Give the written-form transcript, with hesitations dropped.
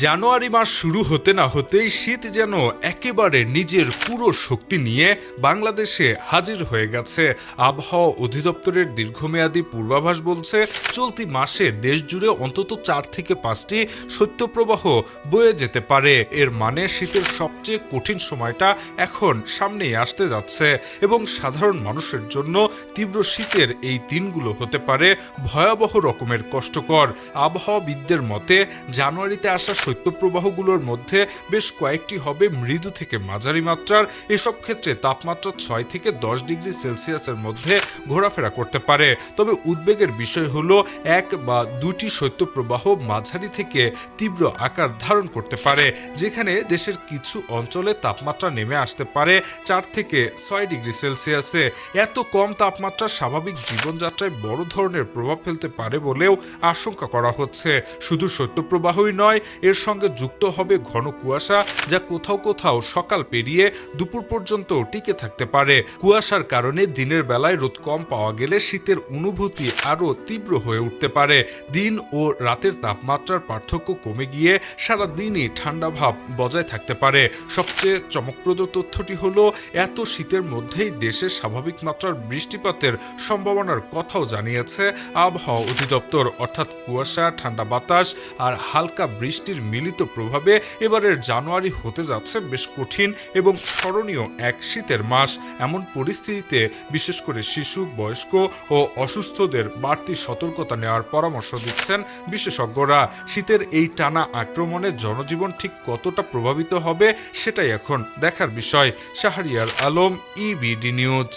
জানুয়ারি মাস শুরু হতে না হতেই শীত যেন একেবারে নিজের পুরো শক্তি নিয়ে বাংলাদেশে হাজির হয়ে গেছে। আবহাওয়া অধিদপ্তরের দীর্ঘমেয়াদী পূর্বাভাস বলছে চলতি মাসে দেশ জুড়ে অন্তত 4 থেকে 5টি শৈত্যপ্রবাহ বয়ে যেতে পারে। এর মানে শীতের সবচেয়ে কঠিন সময়টা এখন সামনেই আসতে যাচ্ছে এবং সাধারণ মানুষের জন্য তীব্র শীতের এই দিনগুলো হতে পারে ভয়াবহ রকমের কষ্টকর। আবহাওয়াবিদদের মতে জানুয়ারিতে আসা শৈত্যপ্রবাহগুলোর মধ্যে বেশ কয়েকটি হবে মৃদু থেকে মাঝারি মাত্রার। এসব ক্ষেত্রে তাপমাত্রা 6 থেকে 10 ডিগ্রি সেলসিয়াসের মধ্যে ঘোরাফেরা করতে পারে। তবে উদ্বেগের বিষয় হলো 1 বা 2টি শৈত্যপ্রবাহ মাঝারি থেকে তীব্র আকার ধারণ করতে পারে, যেখানে দেশের কিছু অঞ্চলে তাপমাত্রা নেমে আসতে পারে 4 থেকে 6 ডিগ্রি সেলসিয়াসে। এত কম তাপমাত্রা স্বাভাবিক জীবনযাত্রায় বড় ধরনের প্রভাব ফেলতে পারে বলেও আশঙ্কা করা হচ্ছে। শুধু শৈত্যপ্রবাহই নয়, এর সঙ্গে যুক্ত হবে ঘন কুয়াশা, যা কোথাও কোথাও সকাল পেরিয়ে দুপুর পর্যন্ত টিকে থাকতে পারে। কুয়াশার কারণে দিনের বেলায় রোদ কম পাওয়া গেলে শীতের অনুভূতি আরও তীব্র হয়ে উঠতে পারে। দিন ও রাতের তাপমাত্রার পার্থক্য কমে গিয়ে সারা দিনই ঠান্ডা ভাব বজায় থাকতে পারে। সবচেয়ে চমকপ্রদ তথ্যটি হলো এত শীতের মধ্যেই দেশে স্বাভাবিক মাত্রার বৃষ্টিপাতের সম্ভাবনার কথাও জানিয়েছে আবহাওয়া অধিদপ্তর। অর্থাৎ কুয়াশা, ঠান্ডা বাতাস আর হালকা বৃষ্টির মিলিত প্রভাবে এবারের জানুয়ারি হতে যাচ্ছে বেশ কঠিন এবং স্মরণীয় এক শীতের মাস। এমন পরিস্থিতিতে বিশেষ করে শিশু, বয়স্ক ও অসুস্থদের বাড়তি সতর্কতা নেওয়ার পরামর্শ দিচ্ছেন বিশেষজ্ঞরা। শীতের এই টানা আক্রমণে জনজীবন ঠিক কতটা প্রভাবিত হবে সেটাই এখন দেখার বিষয়। Shahriar Alam, EBD news.